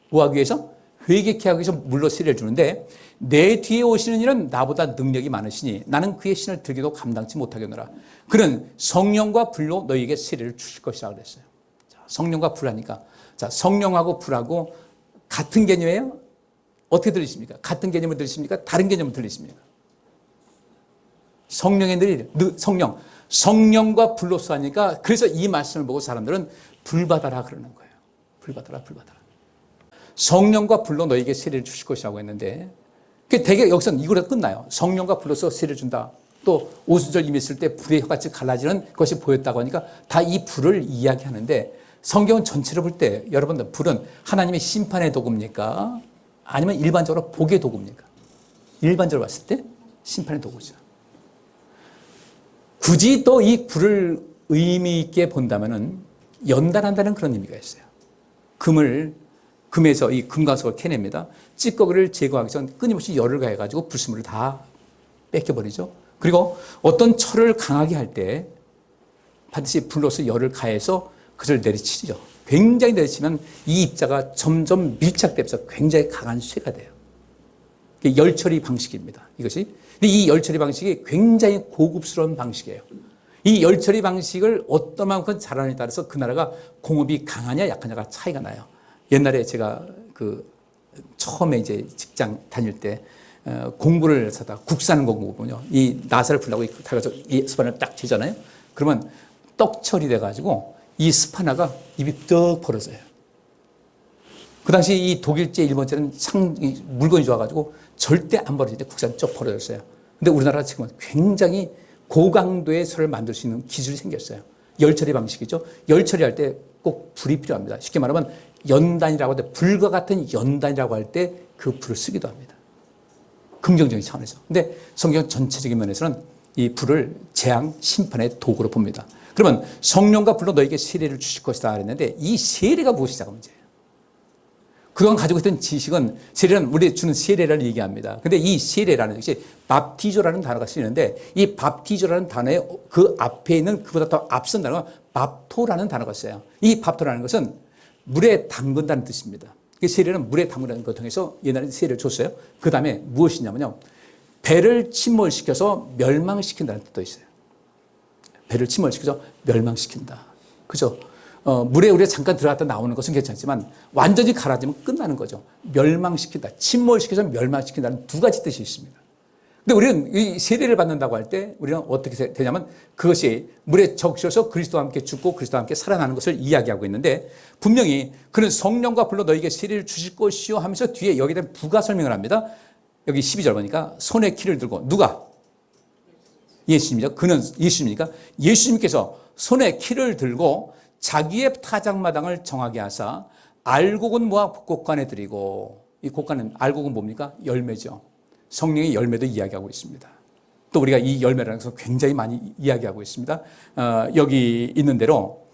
Speaker 1: 뭐 하기 위해서? 회개케 하기 위해서 물로 세례를 주는데 내 뒤에 오시는 이는 나보다 능력이 많으시니 나는 그의 신을 들기도 감당치 못하겠노라. 그는 성령과 불로 너희에게 세례를 주실 것이라 그랬어요. 자, 성령과 불하니까, 자, 성령하고 불하고 같은 개념이에요? 어떻게 들리십니까? 같은 개념을 들리십니까? 다른 개념을 들리십니까? 성령과 불로서 하니까, 그래서 이 말씀을 보고 사람들은 불받아라 그러는 거예요. 불받아라. 성령과 불로 너에게 세례를 주실 것이라고 했는데, 되게 여기서는 이거로 끝나요. 성령과 불로서 세례를 준다. 또 오순절 임했을 때 불의 혀같이 갈라지는 것이 보였다고 하니까 다 이 불을 이야기하는데, 성경은 전체를 볼 때 여러분들 불은 하나님의 심판의 도구입니까? 아니면 일반적으로 복의 도구입니까? 일반적으로 봤을 때 심판의 도구죠. 굳이 또 이 불을 의미 있게 본다면은 연단한다는 그런 의미가 있어요. 금에서 이 금강석을 캐냅니다. 찌꺼기를 제거하기 전 끊임없이 열을 가해가지고 불순물을 다 뺏겨버리죠. 그리고 어떤 철을 강하게 할 때 반드시 불로서 열을 가해서 그것을 내리치죠. 굉장히 내리치면 이 입자가 점점 밀착되면서 굉장히 강한 쇠가 돼요. 열 처리 방식입니다. 이것이. 근데 이 열 처리 방식이 굉장히 고급스러운 방식이에요. 이 열 처리 방식을 어떤 만큼 잘하느냐에 따라서 그 나라가 공업이 강하냐 약하냐가 차이가 나요. 옛날에 제가 처음에 이제 직장 다닐 때 공부를 하다 국산 공부군요. 이 나사를 풀려고 이 스파나를 딱 치잖아요. 그러면 떡 처리돼 가지고 이 스파나가 입이 떡 벌어져요. 그 당시 이 독일제, 일본제는 물건이 좋아가지고 절대 안 벌어지는데 국산 쭉 벌어졌어요. 근데 우리나라 지금은 굉장히 고강도의 설을 만들 수 있는 기술이 생겼어요. 열 처리 방식이죠. 열 처리할 때 꼭 불이 필요합니다. 쉽게 말하면 연단이라고 할 때, 불과 같은 연단이라고 할 때 그 불을 쓰기도 합니다. 긍정적인 차원에서. 근데 성경 전체적인 면에서는 이 불을 재앙, 심판의 도구로 봅니다. 그러면 성령과 불로 너에게 세례를 주실 것이다 그랬는데 이 세례가 무엇이냐가 문제예요. 그동안 가지고 있던 지식은, 세례는 우리 주는 세례를 얘기합니다. 근데 이 세례라는 것이 밥티조라는 단어가 쓰이는데 이 밥티조라는 단어의 그 앞에 있는 그보다 더 앞선 단어가 밥토라는 단어가 써요. 이 밥토라는 것은 물에 담근다는 뜻입니다. 세례는 물에 담근다는 것을 통해서 옛날에 세례를 줬어요. 그 다음에 무엇이냐면요, 배를 침몰시켜서 멸망시킨다는 뜻도 있어요. 배를 침몰시켜서 멸망시킨다. 그죠? 물에 우리가 잠깐 들어갔다 나오는 것은 괜찮지만 완전히 가라지면 끝나는 거죠. 멸망시킨다. 침몰시켜서 멸망시킨다는 두 가지 뜻이 있습니다. 근데 우리는 이 세례를 받는다고 할 때 우리는 어떻게 되냐면 그것이 물에 적셔서 그리스도와 함께 죽고 그리스도와 함께 살아나는 것을 이야기하고 있는데, 분명히 그는 성령과 불로 너에게 세례를 주실 것이요 하면서 뒤에 여기에 대한 부가 설명을 합니다. 여기 12절 보니까 손에 키를 들고, 누가? 예수님이죠. 그는 예수님이니까 예수님께서 손에 키를 들고 자기의 타작마당을 정하게 하사 알곡은 모아 곡간에 드리고, 이 곡간은 알곡은 뭡니까? 열매죠. 성령의 열매도 이야기하고 있습니다. 또 우리가 이 열매라는 것을 굉장히 많이 이야기하고 있습니다. 여기 있는 대로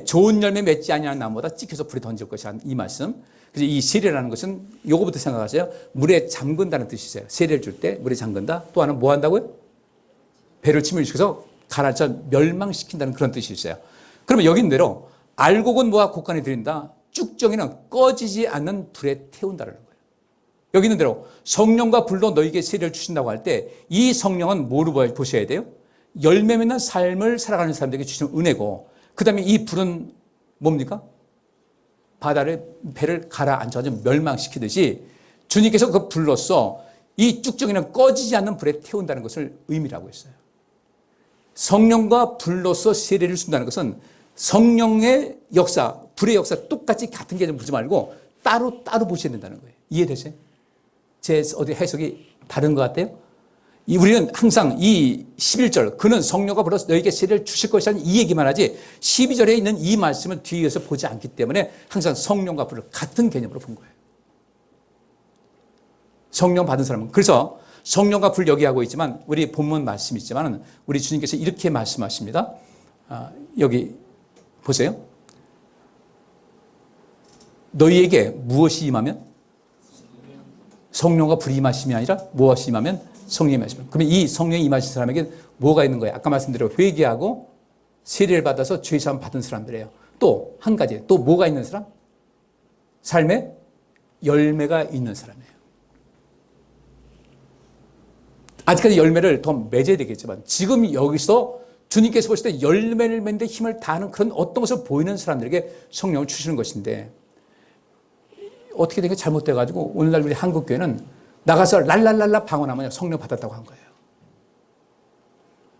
Speaker 1: 좋은 열매 맺지 아니하는 나무보다 찍혀서 불에 던질 것이라는 이 말씀. 그래서 이 세례라는 것은 요거부터 생각하세요. 물에 잠근다는 뜻이세요. 세례를 줄 때 물에 잠근다. 또 하나는 뭐 한다고요? 배를 침몰시켜서 가라앉혀 멸망시킨다는 그런 뜻이 있어요. 그러면 여기 있는 대로 알곡은 모아 곡간에 드린다. 쭉정이는 꺼지지 않는 불에 태운다는 거예요. 여기 있는 대로 성령과 불로 너희에게 세례를 주신다고 할 때 이 성령은 뭐로 보셔야 돼요? 열매 맺는 삶을 살아가는 사람들에게 주시는 은혜고, 그 다음에 이 불은 뭡니까? 배를 가라앉혀서 멸망시키듯이 주님께서 그 불로써 이 쭉정이는 꺼지지 않는 불에 태운다는 것을 의미라고 했어요. 성령과 불로써 세례를 준다는 것은 성령의 역사, 불의 역사 똑같이 같은 개념 보지 말고 따로 보셔야 된다는 거예요. 이해되세요? 제 어디 해석이 다른 것 같아요? 우리는 항상 이 11절, 그는 성령과 불로써 너에게 세례를 주실 것이라는 이 얘기만 하지 12절에 있는 이 말씀을 뒤에서 보지 않기 때문에 항상 성령과 불을 같은 개념으로 본 거예요. 성령 받은 사람은. 그래서 성령과 불 여기하고 있지만 우리 본문 말씀이 있지만 우리 주님께서 이렇게 말씀하십니다. 여기 보세요. 너희에게 무엇이 임하면? 성령과 불이 임하심이 아니라 무엇이 임하면? 성령이 임하시면. 그러면 이 성령이 임하신 사람에게 뭐가 있는 거예요? 아까 말씀드린 회개하고 세례를 받아서 죄사함 받은 사람들이에요. 또 한 가지, 또 뭐가 있는 사람? 삶에 열매가 있는 사람이에요. 아직까지 열매를 더 맺어야 되겠지만 지금 여기서 주님께서 보실 때 열매를 맺는 데 힘을 다하는 그런 어떤 것을 보이는 사람들에게 성령을 주시는 것인데, 어떻게 된 게 잘못돼가지고 오늘날 우리 한국교회는 나가서 랄랄랄라 방언하면 성령 받았다고 한 거예요.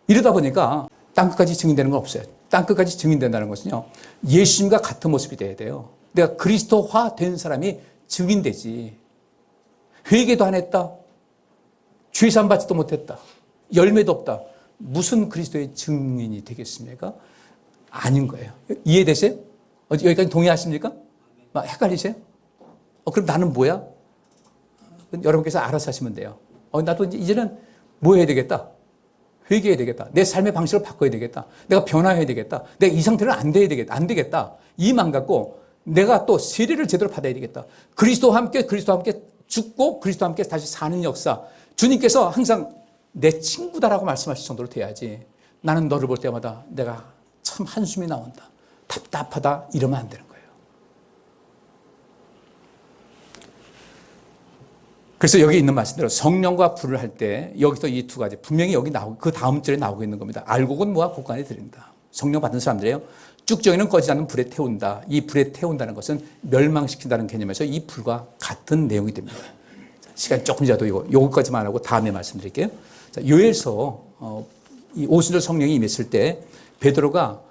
Speaker 1: 이러다 보니까 땅끝까지 증인되는 건 없어요. 땅끝까지 증인된다는 것은요, 예수님과 같은 모습이 돼야 돼요. 내가 그리스도화 된 사람이 증인되지. 회개도 안 했다, 죄사함 받지도 못했다, 열매도 없다, 무슨 그리스도의 증인이 되겠습니까? 아닌 거예요. 이해되세요? 여기까지 동의하십니까? 막 헷갈리세요? 그럼 나는 뭐야? 여러분께서 알아서 하시면 돼요. 나도 이제는 뭐 해야 되겠다? 회개해야 되겠다. 내 삶의 방식을 바꿔야 되겠다. 내가 변화해야 되겠다. 내가 이 상태는 안 되겠다. 이만 갖고 내가 또 세례를 제대로 받아야 되겠다. 그리스도와 함께 죽고 그리스도와 함께 다시 사는 역사. 주님께서 항상 내 친구다라고 말씀하실 정도로 돼야지, 나는 너를 볼 때마다 내가 참 한숨이 나온다, 답답하다, 이러면 안 되는 거예요. 그래서 여기 있는 말씀대로 성령과 불을 할 때 여기서 이 두 가지 분명히 여기 나오고 그 다음 절에 나오고 있는 겁니다. 알곡은 모아 곡간에 드린다. 성령 받은 사람들이에요. 쭉정이는 꺼지지 않는 불에 태운다. 이 불에 태운다는 것은 멸망시킨다는 개념에서 이 불과 같은 내용이 됩니다. 시간이 조금이라도 요거까지만 하고 다음에 말씀드릴게요. 자, 요엘서 이 오순절 성령이 임했을 때 베드로가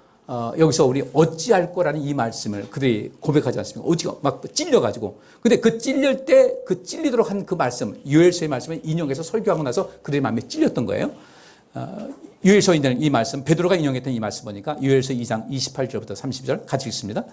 Speaker 1: 여기서 우리 어찌할 거라는 이 말씀을 그들이 고백하지 않습니까? 오지가 막 찔려가지고. 근데 그 찔릴 때 그 찔리도록 한 그 말씀, 요엘서의 말씀을 인용해서 설교하고 나서 그들의 마음에 찔렸던 거예요. 요엘서 있는 이 말씀, 베드로가 인용했던 이 말씀 보니까 요엘서 2장 28절부터 30절 같이 읽습니다.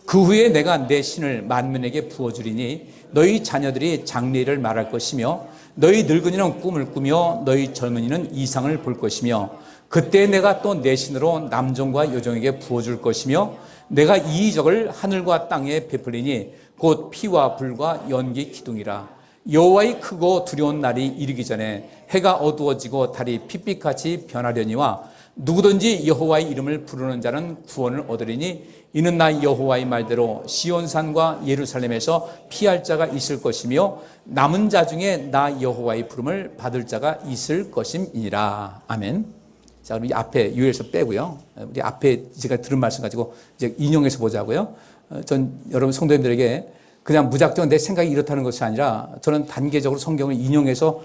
Speaker 1: 그 후에 내가 내 신을 만민에게 부어주리니 너희 자녀들이 장래를 말할 것이며 너희 늙은이는 꿈을 꾸며 너희 젊은이는 이상을 볼 것이며 그때 내가 또 내 신으로 남종과 여종에게 부어줄 것이며 내가 이 이적을 하늘과 땅에 베풀리니 곧 피와 불과 연기 기둥이라. 여호와의 크고 두려운 날이 이르기 전에 해가 어두워지고 달이 핏빛같이 변하려니와 누구든지 여호와의 이름을 부르는 자는 구원을 얻으리니 이는 나 여호와의 말대로 시온산과 예루살렘에서 피할 자가 있을 것이며 남은 자 중에 나 여호와의 부름을 받을 자가 있을 것임이니라. 아멘. 자, 그럼 이 앞에 요엘서 빼고요. 우리 앞에 제가 들은 말씀 가지고 이제 인용해서 보자고요. 전 여러분 성도님들에게 그냥 무작정 내 생각이 이렇다는 것이 아니라 저는 단계적으로 성경을 인용해서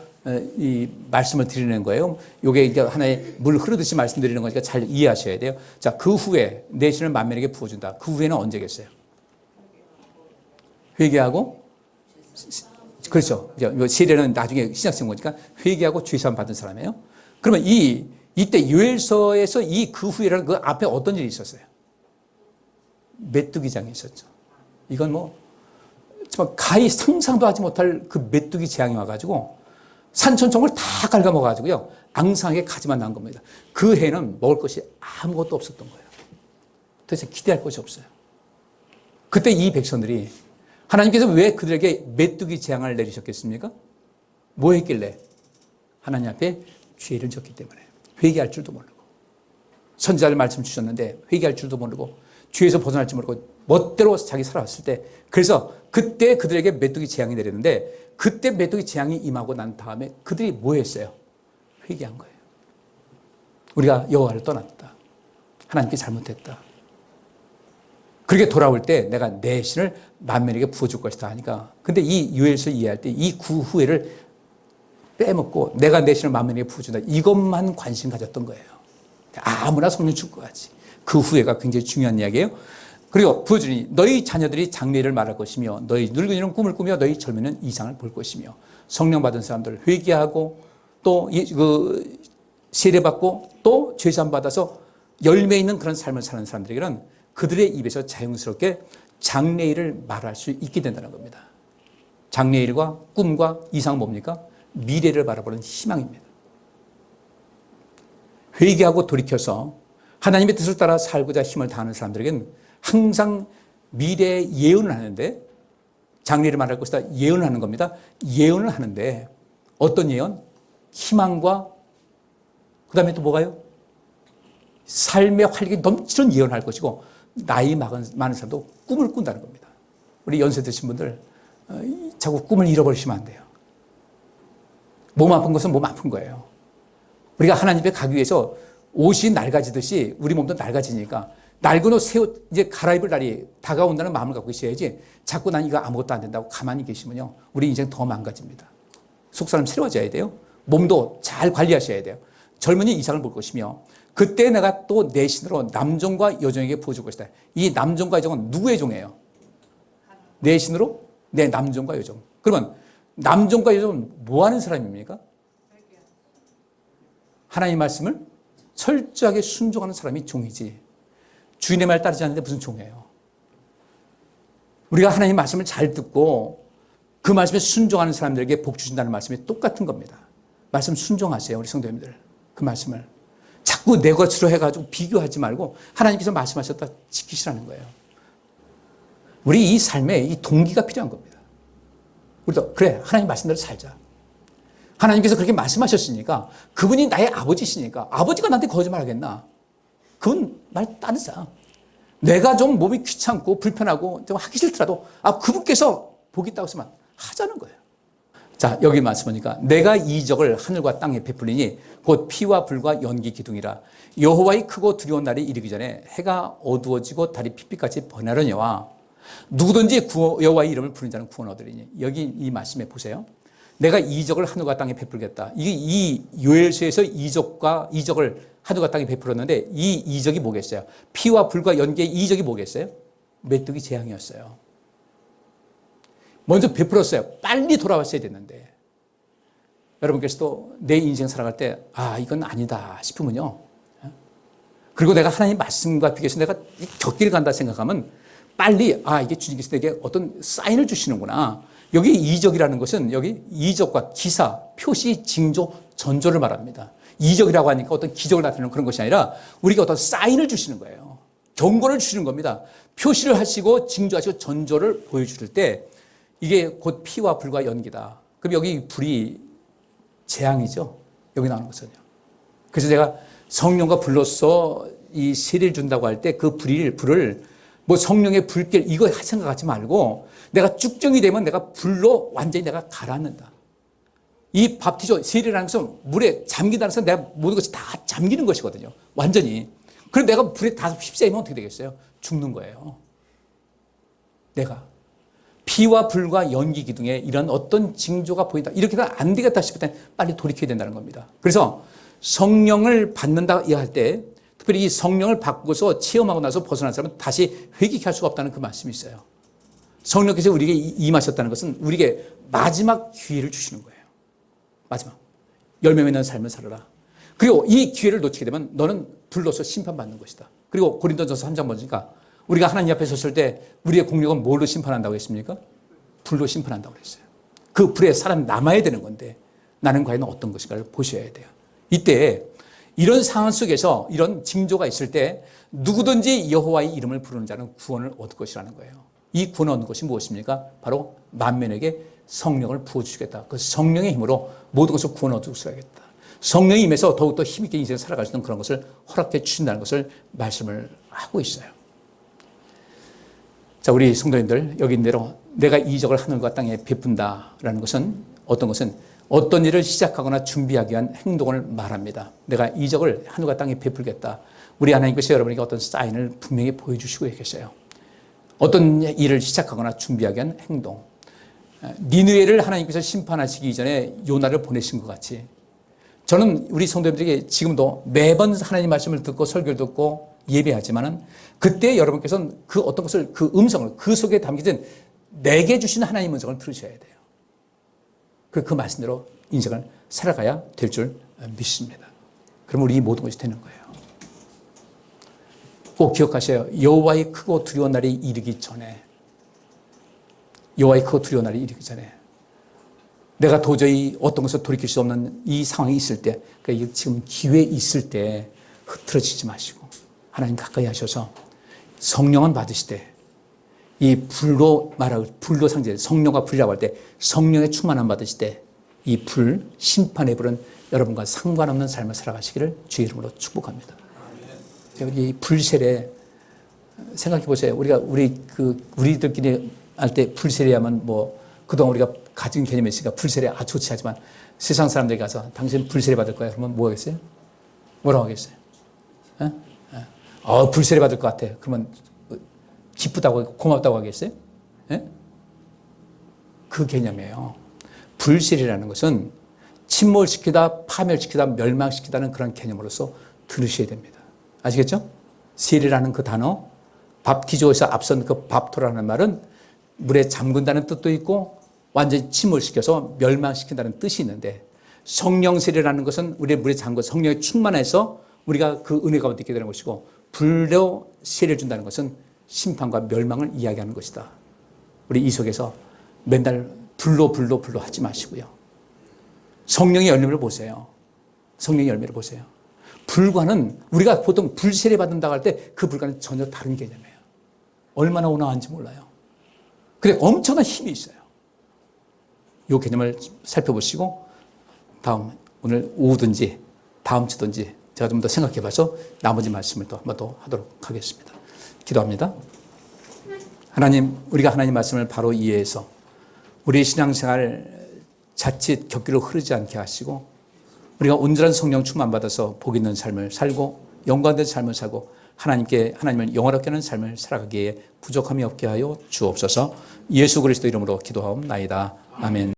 Speaker 1: 이 말씀을 드리는 거예요. 이게 이제 하나의 물 흐르듯이 말씀드리는 거니까 잘 이해하셔야 돼요. 자, 그 후에 내 신을 만민에게 부어준다. 그 후에는 언제겠어요? 회개하고, 그렇죠. 세례는 나중에 신약성 거니까 회개하고 죄사함 받은 사람이에요. 그러면 이때 요엘서에서 이 그 후에라는 그 앞에 어떤 일이 있었어요? 메뚜기장이 있었죠. 이건 정말 가히 상상도 하지 못할 그 메뚜기 재앙이 와가지고 산천총을 다 갉아먹어가지고요, 앙상하게 가지만 난 겁니다. 그 해는 먹을 것이 아무것도 없었던 거예요. 도대체 기대할 것이 없어요. 그때 이 백성들이 하나님께서 왜 그들에게 메뚜기 재앙을 내리셨겠습니까? 뭐 했길래? 하나님 앞에 죄를 졌기 때문에. 회개할 줄도 모르고, 선지자를 말씀 주셨는데 회개할 줄도 모르고 죄에서 벗어날지 모르고 멋대로 자기 살아왔을 때, 그래서 그때 그들에게 메뚜기 재앙이 내렸는데, 그때 메뚜기 재앙이 임하고 난 다음에 그들이 뭐 했어요? 회개한 거예요. 우리가 여호와를 떠났다. 하나님께 잘못했다. 그렇게 돌아올 때 내가 내 신을 만민에게 부어줄 것이다 하니까, 근데 이 요엘서 이해할 때 이 후회를 빼먹고 내가 내 신을 만민에게 부어준다, 이것만 관심 가졌던 거예요. 아무나 성령 줄 것 같이. 그 후회가 굉장히 중요한 이야기예요. 그리고 부어주니 너희 자녀들이 장래를 말할 것이며 너희 늙은이는 꿈을 꾸며 너희 젊은이는 이상을 볼 것이며, 성령 받은 사람들 회개하고 또 세례받고 또 죄사함 받아서 열매 있는 그런 삶을 사는 사람들에게는 그들의 입에서 자연스럽게 장래일을 말할 수 있게 된다는 겁니다. 장래일과 꿈과 이상은 뭡니까? 미래를 바라보는 희망입니다. 회개하고 돌이켜서 하나님의 뜻을 따라 살고자 힘을 다하는 사람들에게는 항상 미래의 예언을 하는데, 장래를 말할 것이다 예언을 하는 겁니다. 예언을 하는데 어떤 예언? 희망과 그 다음에 또 뭐가요? 삶의 활력이 넘치는 예언할 것이고, 나이 많은 사람도 꿈을 꾼다는 겁니다. 우리 연세 드신 분들 자꾸 꿈을 잃어버리시면 안 돼요. 몸 아픈 것은 몸 아픈 거예요. 우리가 하나님 앞에 가기 위해서 옷이 낡아지듯이 우리 몸도 낡아지니까 낡은 옷, 새 옷 이제 갈아입을 날이 다가온다는 마음을 갖고 있어야지, 자꾸 난 이거 아무것도 안 된다고 가만히 계시면요, 우리 인생 더 망가집니다. 속사람 새로워져야 돼요. 몸도 잘 관리하셔야 돼요. 젊은이 이상을 볼 것이며, 그때 내가 또 내 신으로 남종과 여종에게 부어줄 것이다. 이 남종과 여종은 누구의 종이에요? 내 신으로 내 남종과 여종. 그러면 남종과 여종은 뭐 하는 사람입니까? 하나님 말씀을 철저하게 순종하는 사람이 종이지, 주인의 말 따르지 않는데 무슨 종이에요? 우리가 하나님 말씀을 잘 듣고 그 말씀에 순종하는 사람들에게 복 주신다는 말씀이 똑같은 겁니다. 말씀 순종하세요, 우리 성도님들. 그 말씀을 자꾸 내 것으로 해가지고 비교하지 말고 하나님께서 말씀하셨다 지키시라는 거예요. 우리 이 삶에 이 동기가 필요한 겁니다. 우리도 그래, 하나님 말씀대로 살자. 하나님께서 그렇게 말씀하셨으니까, 그분이 나의 아버지시니까, 아버지가 나한테 거짓말하겠나? 그건 말 따르자. 내가 좀 몸이 귀찮고 불편하고 좀 하기 싫더라도 그분께서 복이 있다고 하시면 하자는 거예요. 자, 여기 말씀하니까 내가 이적을 하늘과 땅에 베풀리니 곧 피와 불과 연기 기둥이라. 여호와의 크고 두려운 날이 이르기 전에 해가 어두워지고 달이 핏빛같이 번하려니와 누구든지 여호와의 이름을 부르는 자는 구원 얻으리니. 여기 이 말씀에 보세요. 내가 이적을 하늘과 땅에 베풀겠다. 이 요엘서에서 이적을 하늘과 땅에 베풀었는데, 이 이적이 뭐겠어요? 피와 불과 연기의 이적이 뭐겠어요? 메뚜기 재앙이었어요. 먼저 베풀었어요. 빨리 돌아왔어야 됐는데. 여러분께서도 내 인생 살아갈 때 이건 아니다 싶으면요, 그리고 내가 하나님 말씀과 비교해서 내가 곁길 간다 생각하면 빨리 이게 주님께서 내게 어떤 사인을 주시는구나. 여기 이적이라는 것은 여기 이적과 기사, 표시, 징조, 전조를 말합니다. 이적이라고 하니까 어떤 기적을 나타내는 그런 것이 아니라 우리가 어떤 사인을 주시는 거예요. 경고를 주시는 겁니다. 표시를 하시고 징조하시고 전조를 보여줄 때 이게 곧 피와 불과 연기다. 그럼 여기 불이 재앙이죠. 여기 나오는 것은요. 그래서 제가 성령과 불로써 이 세례를 준다고 할 때 그 불을 뭐 성령의 불길 이거 생각하지 말고, 내가 쭉정이 되면 내가 불로 완전히 내가 가라앉는다. 이 밥티저 세례라는 것은 물에 잠긴다는 것은 내가 모든 것이 다 잠기는 것이거든요. 완전히. 그럼 내가 불에 다 휩싸이면 어떻게 되겠어요? 죽는 거예요. 내가. 피와 불과 연기 기둥에 이런 어떤 징조가 보인다. 이렇게 안 되겠다 싶을 때 빨리 돌이켜야 된다는 겁니다. 그래서 성령을 받는다 할 때, 특별히 이 성령을 받고서 체험하고 나서 벗어난 사람은 다시 회개할 수가 없다는 그 말씀이 있어요. 성령께서 우리에게 임하셨다는 것은 우리에게 마지막 기회를 주시는 거예요. 마지막. 열매 맺는 삶을 살아라. 그리고 이 기회를 놓치게 되면 너는 불로서 심판받는 것이다. 그리고 고린도전서 3장 보니까 우리가 하나님 앞에 섰을 때 우리의 공력은 뭘로 심판한다고 했습니까? 불로 심판한다고 그랬어요. 그 불에 사람 남아야 되는 건데 나는 과연 어떤 것인가를 보셔야 돼요. 이때 이런 상황 속에서 이런 징조가 있을 때 누구든지 여호와의 이름을 부르는 자는 구원을 얻을 것이라는 거예요. 이 구원을 얻는 것이 무엇입니까? 바로 만민에게 성령을 부어주시겠다. 그 성령의 힘으로 모든 것을 구원을 얻을 수 있겠다. 성령이 임해서 더욱더 힘있게 인생을 살아갈 수 있는 그런 것을 허락해 주신다는 것을 말씀을 하고 있어요. 자, 우리 성도님들, 여기 있는 대로 내가 이적을 하늘과 땅에 베푼다라는 것은 어떤 일을 시작하거나 준비하기 위한 행동을 말합니다. 내가 이적을 하늘과 땅에 베풀겠다. 우리 하나님께서 여러분에게 어떤 사인을 분명히 보여주시고 계셔요. 어떤 일을 시작하거나 준비하기 위한 행동. 니느웨를 하나님께서 심판하시기 전에 요나를 보내신 것 같이 저는 우리 성도님들에게 지금도 매번 하나님 말씀을 듣고 설교를 듣고 예배하지만은 그때 여러분께서는 그 어떤 것을 그 음성을 그 속에 담겨진 내게 주신 하나님 음성을 들으셔야 돼요. 그 말씀대로 인생을 살아가야 될 줄 믿습니다. 그럼 우리 모든 것이 되는 거예요. 꼭 기억하셔요. 여호와의 크고 두려운 날이 이르기 전에 내가 도저히 어떤 것을 돌이킬 수 없는 이 상황이 있을 때, 그러니까 지금 기회 있을 때 흐트러지지 마시고 하나님 가까이 하셔서 성령은 받으시되 이 불로 상제, 성령과 불이라고 할 때 성령의 충만함 받으실 때 이 불, 심판의 불은 여러분과 상관없는 삶을 살아가시기를 주의 이름으로 축복합니다. 이 불세례 생각해 보세요. 우리들끼리 할 때 불세례하면 그동안 우리가 가진 개념이 있으니까 불세례 좋지 하지만 세상 사람들이 가서 당신 불세례 받을 거야. 그러면 뭐 하겠어요? 뭐라고 하겠어요? 불세례 받을 것 같아. 그러면 기쁘다고 고맙다고 하겠어요? 그 개념이에요. 불세례라는 것은 침몰시키다, 파멸시키다, 멸망시키다는 그런 개념으로서 들으셔야 됩니다. 아시겠죠? 세례라는 그 단어, 밥티조에서 앞선 그 밥토라는 말은 물에 잠근다는 뜻도 있고 완전히 침몰시켜서 멸망시킨다는 뜻이 있는데 성령 세례라는 것은 우리의 물에 잠근 성령에 충만해서 우리가 그 은혜 가운데 있게 되는 것이고 불로 세례를 준다는 것은 심판과 멸망을 이야기하는 것이다. 우리 이 속에서 맨날 불로 하지 마시고요. 성령의 열매를 보세요. 성령의 열매를 보세요. 불과는 우리가 보통 불세례 받는다고 할 때 그 불과는 전혀 다른 개념이에요. 얼마나 온화한지 몰라요. 근데 엄청난 힘이 있어요. 이 개념을 살펴보시고 오늘 오후든지 다음 주든지 제가 좀 더 생각해 봐서 나머지 말씀을 또 한번 더 하도록 하겠습니다. 기도합니다. 하나님, 우리가 하나님 말씀을 바로 이해해서 우리의 신앙생활 자칫 곁길로 흐르지 않게 하시고 우리가 온전한 성령 충만 받아서 복 있는 삶을 살고 영광된 삶을 살고 하나님을 영화롭게 하는 삶을 살아가기에 부족함이 없게 하여 주옵소서. 예수 그리스도 이름으로 기도하옵나이다. 아멘.